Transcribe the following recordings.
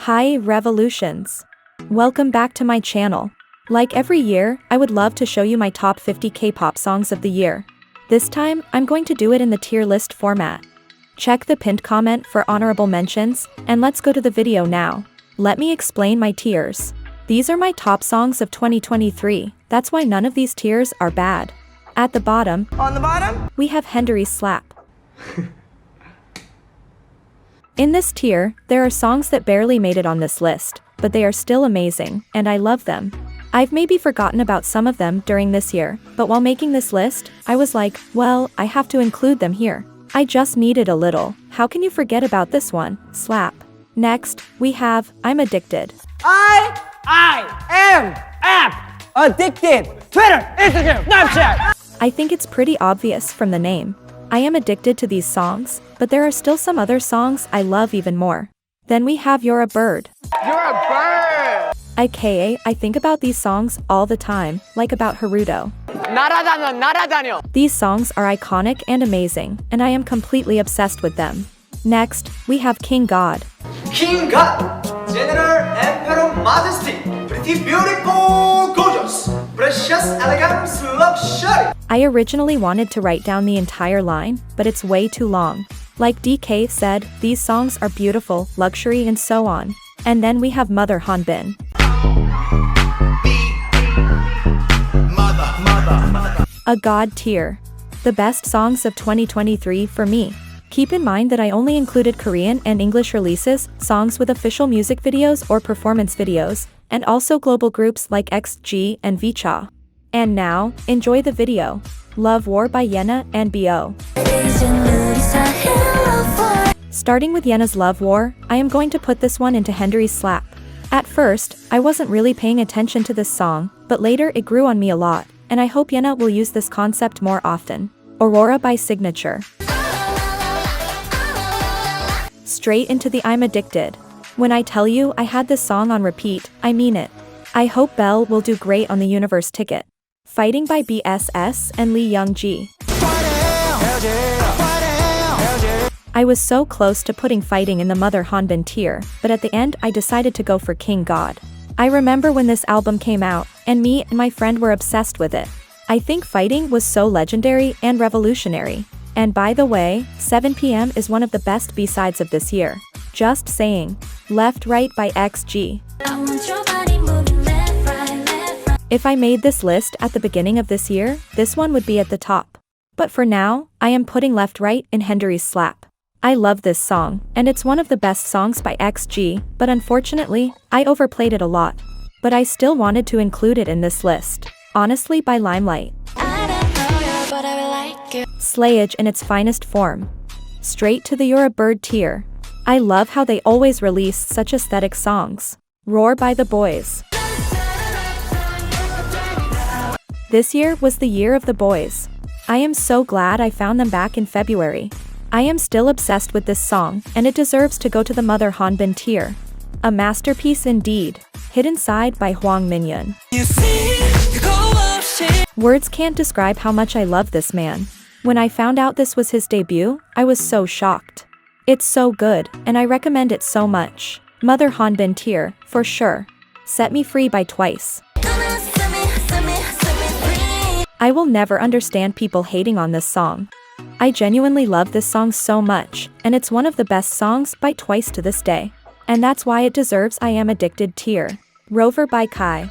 Hi Revolutions! Welcome back to my channel. Like every year, I would love to show you my top 50 K-pop songs of the year. This time, I'm going to do it in the tier list format. Check the pinned comment for honorable mentions, and let's go to the video now. Let me explain my tiers. These are my top songs of 2023, that's why none of these tiers are bad. At the bottom, we have Hendery's Slap. In this tier, there are songs that barely made it on this list, but they are still amazing, and I love them. I've maybe forgotten about some of them during this year, but while making this list, I was like, well, I have to include them here. I just needed a little. How can you forget about this one? Slap. Next, we have I'm Addicted. I am addicted. Twitter, Instagram, Snapchat. I think it's pretty obvious from the name. I am addicted to these songs, but there are still some other songs I love even more. Then we have You're a Bird. You're a bird. aka, I think about these songs all the time, like about Haruto. 날아다녀, 날아다녀. These songs are iconic and amazing, and I am completely obsessed with them. Next, we have King God. King God, General Emperor Majesty, pretty beautiful, gorgeous, precious, elegant, luxury. I originally wanted to write down the entire line, but it's way too long. Like DK said, these songs are beautiful, luxury and so on. And then we have Mother Hanbin. A god tier. The best songs of 2023 for me. Keep in mind that I only included Korean and English releases, songs with official music videos or performance videos, and also global groups like XG and ivekitsch. And now, enjoy the video. Love War by Jennie and bo. Starting with Jennie's Love War, I am going to put this one into Hendery's Slap. At first, I wasn't really paying attention to this song, but later it grew on me a lot, and I hope Jennie will use this concept more often. Aurora by Signature. Straight into the I'm Addicted. When I tell you I had this song on repeat, I mean it. I hope Belle will do great on the Universe ticket. Fighting by BSS and Lee Young-ji. I was so close to putting Fighting in the Mother Hanbin tier, but at the end I decided to go for King God. I remember when this album came out, and me and my friend were obsessed with it. I think Fighting was so legendary and revolutionary. And by the way, 7 PM is one of the best B-sides of this year. Just saying. Left Right by XG. If I made this list at the beginning of this year, this one would be at the top. But for now, I am putting Left Right in Hendery's Slap. I love this song, and it's one of the best songs by XG, but unfortunately, I overplayed it a lot. But I still wanted to include it in this list. Honestly by Limelight. Slayage in its finest form. Straight to the You're a Bird tier. I love how they always release such aesthetic songs. Roar by the Boyz. This year was the year of the Boyz. I am so glad I found them back in February. I am still obsessed with this song, and it deserves to go to the Mother Hanbin tier. A masterpiece indeed. Hidden Side by Hwang Min-yoon. Words can't describe how much I love this man. When I found out this was his debut, I was so shocked. It's so good, and I recommend it so much. Mother Hanbin tier, for sure. Set Me Free by Twice. I will never understand people hating on this song. I genuinely love this song so much, and it's one of the best songs by Twice to this day. And that's why it deserves I Am Addicted tier. Rover by Kai.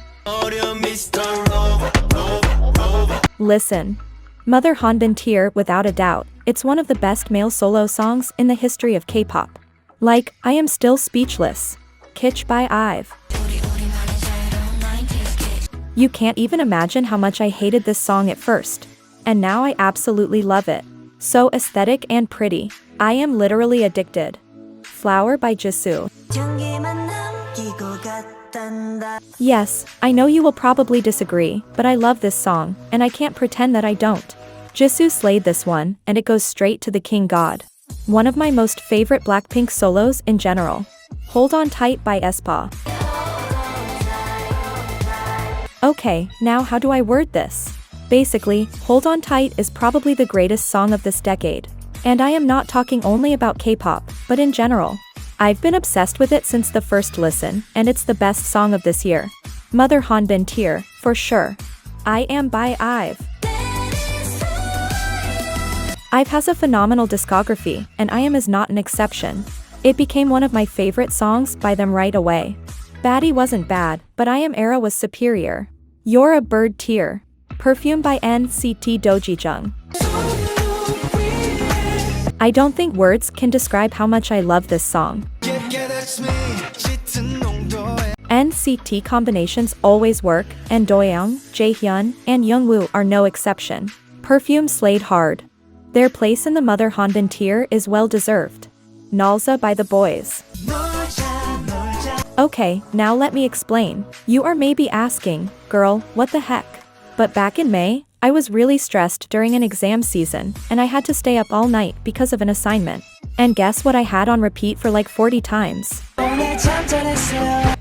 Listen. Mother Hanbin tier without a doubt, it's one of the best male solo songs in the history of K-pop. Like, I am still speechless. Kitsch by IVE. You can't even imagine how much I hated this song at first. And now I absolutely love it. So aesthetic and pretty. I am literally addicted. Flower by Jisoo. Yes, I know you will probably disagree, but I love this song, and I can't pretend that I don't. Jisoo slayed this one, and it goes straight to the King God. One of my most favorite Blackpink solos in general. Hold On Tight by aespa. Okay, now how do I word this? Basically, Hold On Tight is probably the greatest song of this decade. And I am not talking only about K-pop, but in general. I've been obsessed with it since the first listen, and it's the best song of this year. Mother Hanbin tier, for sure. I Am by IVE. IVE has a phenomenal discography, and I Am is not an exception. It became one of my favorite songs by them right away. Baddie wasn't bad, but I Am era was superior. You're a Bird tier. Perfume by NCT Dojijung. I don't think words can describe how much I love this song. NCT combinations always work, and Doyoung, Jaehyun, and Youngwoo are no exception. Perfume slayed hard. Their place in the Mother Hanbin tier is well deserved. Nalza by the boyz. Okay, now let me explain. You are maybe asking, girl, what the heck? But back in May, I was really stressed during an exam season, and I had to stay up all night because of an assignment. And guess what I had on repeat for like 40 times?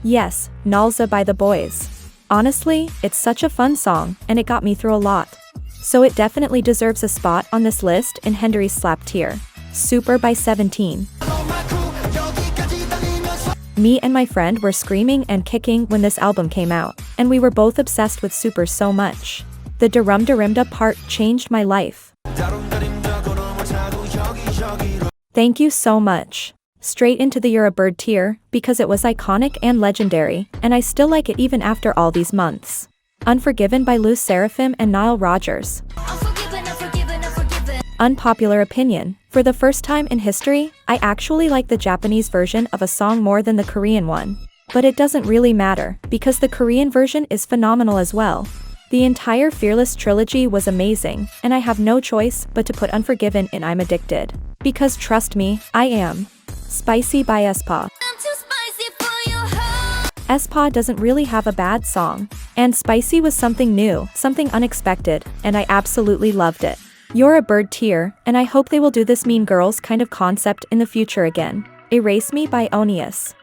Yes, Nalza by the boyz. Honestly, it's such a fun song, and it got me through a lot. So it definitely deserves a spot on this list in Hendery's slap tier. Super by 17. Me and my friend were screaming and kicking when this album came out, and we were both obsessed with Super so much. The Darimda part changed my life. Thank you so much. Straight into the You're a Bird tier, because it was iconic and legendary, and I still like it even after all these months. Unforgiven by sserafim and Nile Rodgers. Unpopular opinion. For the first time in history, I actually like the Japanese version of a song more than the Korean one. But it doesn't really matter, because the Korean version is phenomenal as well. The entire Fearless trilogy was amazing, and I have no choice but to put Unforgiven in I'm Addicted. Because trust me, I am. Spicy by aespa. aespa doesn't really have a bad song. And Spicy was something new, something unexpected, and I absolutely loved it. You're a Bird tier, and I hope they will do this Mean Girls kind of concept in the future again. Erase Me by Onius.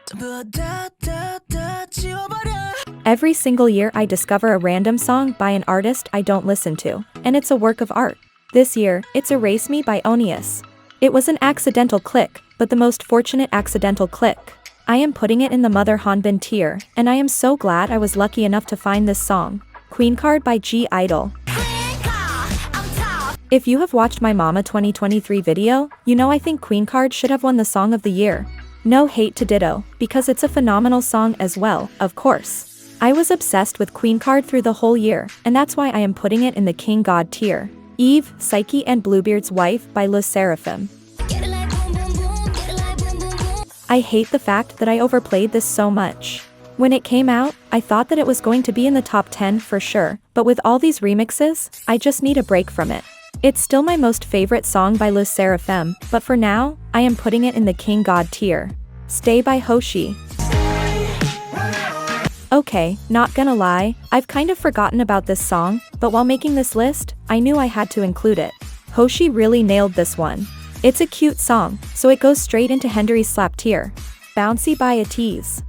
Every single year I discover a random song by an artist I don't listen to, and it's a work of art. This year, it's Erase Me by Onius. It was an accidental click, but the most fortunate accidental click. I am putting it in the Mother Hanbin tier, and I am so glad I was lucky enough to find this song. Queencard by G-Idol. If you have watched my Mama 2023 video, you know I think Queencard should have won the Song of the Year. No hate to Ditto, because it's a phenomenal song as well, of course. I was obsessed with Queencard through the whole year, and that's why I am putting it in the King God tier. Eve, Psyche and Bluebeards' Wife by sserafim. I hate the fact that I overplayed this so much. When it came out, I thought that it was going to be in the top 10 for sure, but with all these remixes, I just need a break from it. It's still my most favorite song by sserafim, but for now, I am putting it in the King God tier. Stay by Hoshi. Okay, not gonna lie, I've kind of forgotten about this song, but while making this list, I knew I had to include it. Hoshi really nailed this one. It's a cute song, so it goes straight into Hendery's slap tier. Bouncy by ATEEZ.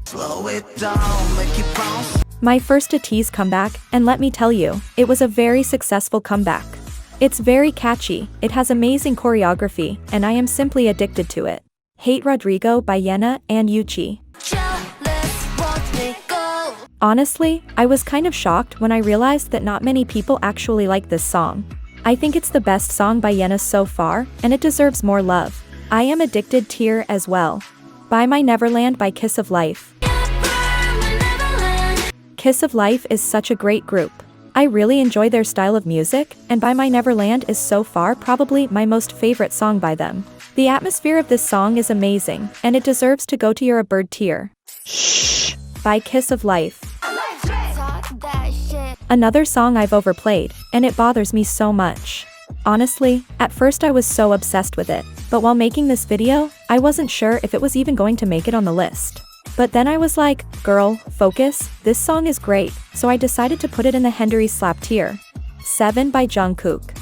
My first ATEEZ comeback, and let me tell you, it was a very successful comeback. It's very catchy, it has amazing choreography, and I am simply addicted to it. Hate Rodrigo by Jennie and Yuchi. Honestly, I was kind of shocked when I realized that not many people actually like this song. I think it's the best song by Jennie so far, and it deserves more love. I Am Addicted tier as well. By My Neverland by Kiss of Life. Kiss of Life is such a great group. I really enjoy their style of music, and By My Neverland is so far probably my most favorite song by them. The atmosphere of this song is amazing, and it deserves to go to You're a Bird tier. Shh. By Kiss of Life. Another song I've overplayed, and it bothers me so much. Honestly, at first I was so obsessed with it, but while making this video, I wasn't sure if it was even going to make it on the list. But then I was like, girl, focus, this song is great, so I decided to put it in the Hendery's slap tier. 7 by Jungkook.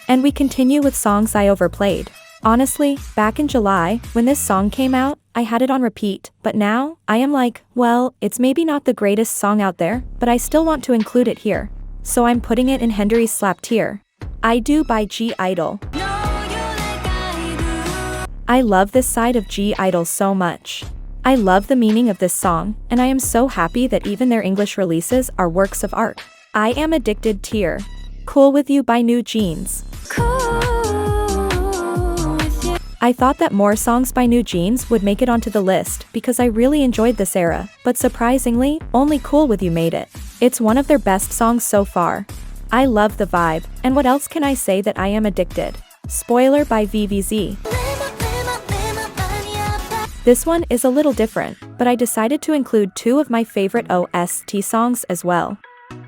And we continue with songs I overplayed. Honestly, back in July, when this song came out, I had it on repeat, but now, I am like, well, it's maybe not the greatest song out there, but I still want to include it here. So I'm putting it in Hendery's slap tier. I Do by G-Idol. I love this side of G-idol so much. I love the meaning of this song, and I am so happy that even their English releases are works of art. I am addicted tier. Cool with You by New Jeans. I thought that more songs by New Jeans would make it onto the list because I really enjoyed this era, but surprisingly, only Cool With You made it. It's one of their best songs so far. I love the vibe, and what else can I say that I am addicted? Spoiler by VVZ. This one is a little different, but I decided to include two of my favorite OST songs as well.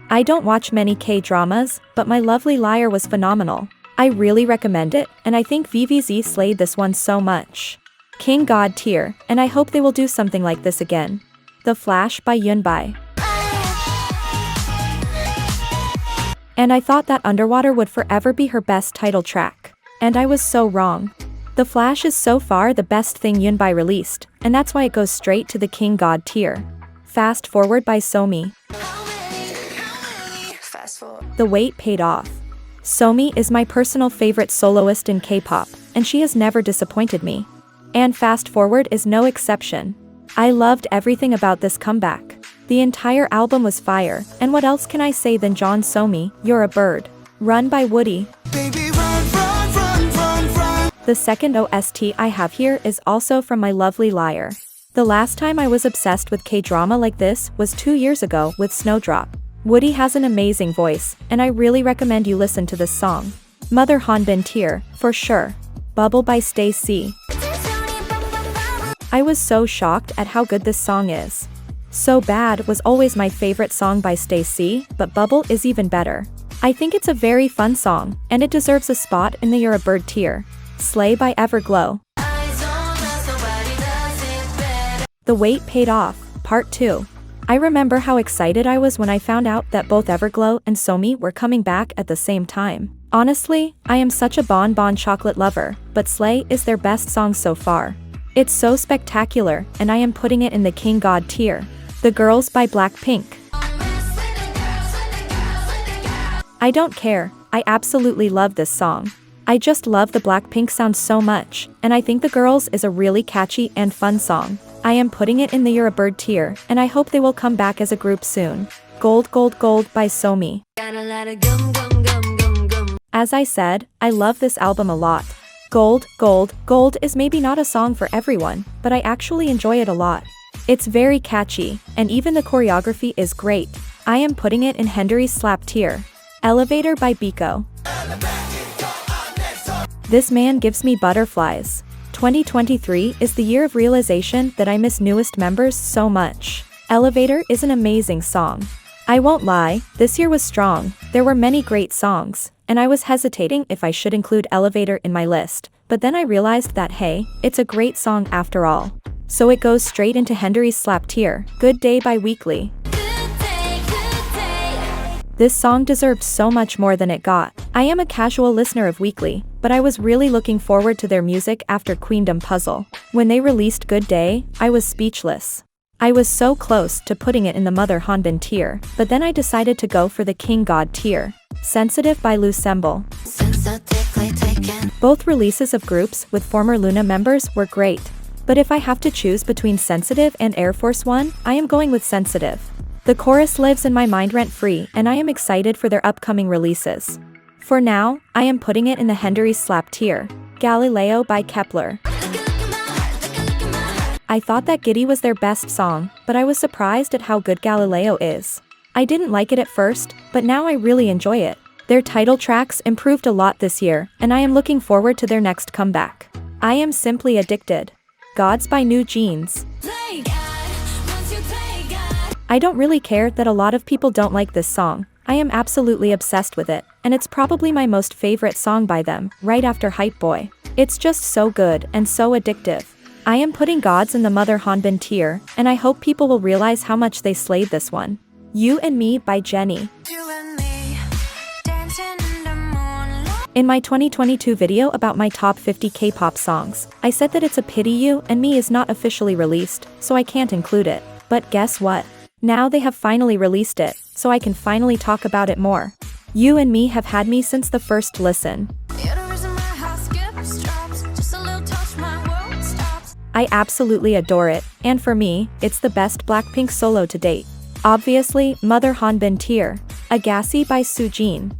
I don't watch many K-dramas, but My Lovely Liar was phenomenal. I really recommend it, and I think VVZ slayed this one so much. King God tier, and I hope they will do something like this again. The Flash by eunbi. And I thought that Underwater would forever be her best title track. And I was so wrong. The Flash is so far the best thing eunbi released, and that's why it goes straight to the King God tier. Fast Forward by Somi. The wait paid off. Somi is my personal favorite soloist in K-pop, and she has never disappointed me. And Fast Forward is no exception. I loved everything about this comeback. The entire album was fire, and what else can I say than John Somi, You're a Bird. Run by Woody. Baby, run. The second OST I have here is also from My Lovely Liar. The last time I was obsessed with K-drama like this was 2 years ago with Snowdrop. Woody has an amazing voice, and I really recommend you listen to this song. Mother Hanbin tier, for sure. Bubble by Stacey. I was so shocked at how good this song is. So Bad was always my favorite song by Stacey, but Bubble is even better. I think it's a very fun song, and it deserves a spot in the You're a Bird tier. Slay by Everglow. The Wait Paid Off, Part 2. I remember how excited I was when I found out that both Everglow and Somi were coming back at the same time. Honestly, I am such a Bon Bon chocolate lover, but Slay is their best song so far. It's so spectacular, and I am putting it in the King God tier. The Girls by Blackpink. I don't care, I absolutely love this song. I just love the Blackpink sound so much, and I think The Girls is a really catchy and fun song. I am putting it in the You're a Bird tier, and I hope they will come back as a group soon. Gold Gold Gold by Somi. As I said, I love this album a lot. Gold, Gold, Gold is maybe not a song for everyone, but I actually enjoy it a lot. It's very catchy, and even the choreography is great. I am putting it in Hendery's slap tier. Elevator by Biko. This man gives me butterflies. 2023 is the year of realization that I miss newest members so much. Elevator is an amazing song. I won't lie, this year was strong, there were many great songs, and I was hesitating if I should include Elevator in my list, but then I realized that hey, it's a great song after all. So it goes straight into Hendery's slap tier, Good Day by Weekly. This song deserved so much more than it got. I am a casual listener of Weekly, but I was really looking forward to their music after Queendom Puzzle. When they released Good Day, I was speechless. I was so close to putting it in the Mother Hanbin tier, but then I decided to go for the King God tier. Sensitive by Lucemble. Both releases of groups with former Luna members were great. But if I have to choose between Sensitive and Air Force One, I am going with Sensitive. The chorus lives in my mind rent-free, and I am excited for their upcoming releases. For now, I am putting it in the Hendery's slap tier. Galileo by Kep1er. I thought that Giddy was their best song, but I was surprised at how good Galileo is. I didn't like it at first, but now I really enjoy it. Their title tracks improved a lot this year, and I am looking forward to their next comeback. I am simply addicted. Gods by New Jeans. I don't really care that a lot of people don't like this song. I am absolutely obsessed with it, and it's probably my most favorite song by them, right after Hype Boy. It's just so good and so addictive. I am putting Gods in the Mother Hanbin tier, and I hope people will realize how much they slayed this one. You and Me by Jennie. In my 2022 video about my top 50 K-pop songs, I said that it's a pity You and Me is not officially released, so I can't include it. But guess what? Now they have finally released it, so I can finally talk about it more. You and Me have had me since the first listen. I absolutely adore it, and for me, it's the best Blackpink solo to date. Obviously, Mother Hanbin tier, Agassi by Soojin.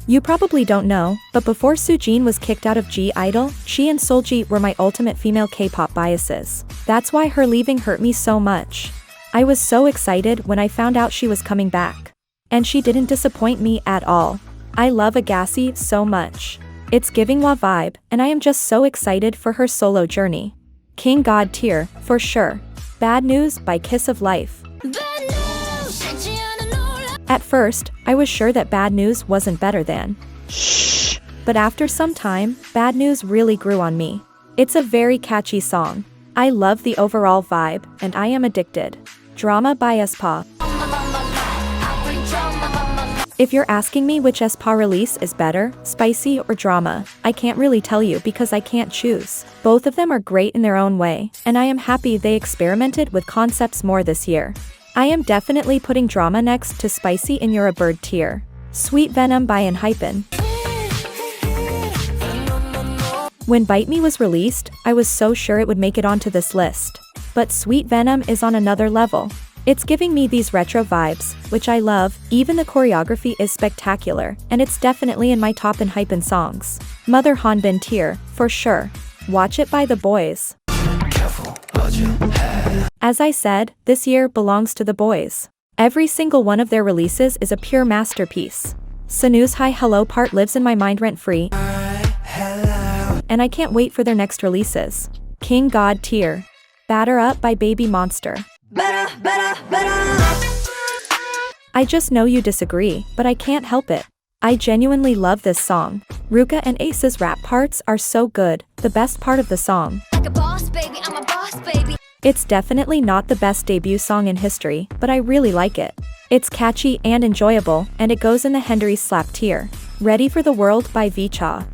You probably don't know, but before Soojin was kicked out of G-Idol, she and Seulgi were my ultimate female K-pop biases. That's why her leaving hurt me so much. I was so excited when I found out she was coming back. And she didn't disappoint me at all. I love Agassi so much. It's giving wa vibe, and I am just so excited for her solo journey. King God tier, for sure. Bad News by Kiss of Life. At first, I was sure that Bad News wasn't better than Shh. But after some time, Bad News really grew on me. It's a very catchy song. I love the overall vibe, and I am addicted. Drama by aespa. If you're asking me which aespa release is better, spicy or drama, I can't really tell you because I can't choose. Both of them are great in their own way, and I am happy they experimented with concepts more this year. I am definitely putting drama next to spicy in your bird tier. Sweet Venom by unforgiven. When Bite Me was released, I was so sure it would make it onto this list. But Sweet Venom is on another level. It's giving me these retro vibes, which I love. Even the choreography is spectacular, and it's definitely in my top unhypen songs. Mother Hanbin tier, for sure. Watch It by the boyz. As I said, this year belongs to the boyz. Every single one of their releases is a pure masterpiece. Sanu's Hi Hello part lives in my mind rent-free, and I can't wait for their next releases. King God tier. Batter Up by Baby Monster. Better. I just know you disagree, but I can't help it. I genuinely love this song. Ruka and Ace's rap parts are so good, the best part of the song. Like a boss, baby, I'm a boss, baby. It's definitely not the best debut song in history, but I really like it. It's catchy and enjoyable, and it goes in the Henry slap tier. Ready for the World by ivekitsch.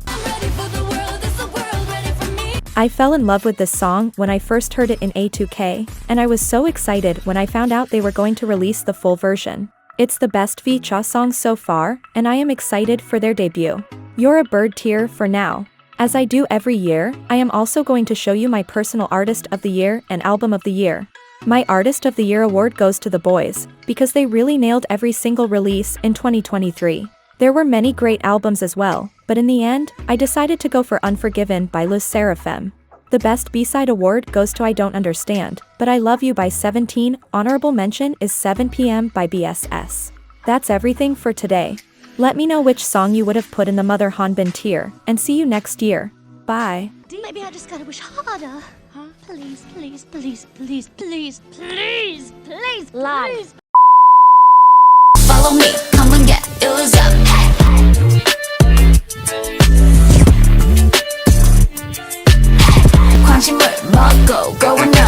I fell in love with this song when I first heard it in A2K, and I was so excited when I found out they were going to release the full version. It's the best ivekitsch song so far, and I am excited for their debut. You're a bird tier for now. As I do every year, I am also going to show you my personal Artist of the Year and Album of the Year. My Artist of the Year award goes to the boyz, because they really nailed every single release in 2023. There were many great albums as well, but in the end, I decided to go for Unforgiven by sserafim. The Best B-Side award goes to I Don't Understand, but I Love You by 17. Honorable mention is 7 PM by BSS. That's everything for today. Let me know which song you would have put in the Mother Hanbin tier, and see you next year. Bye. Maybe I just gotta wish harder. Huh? Please, please, please, please, please, please, please, please. Follow me, come and get it was up. 관심을 먹고 going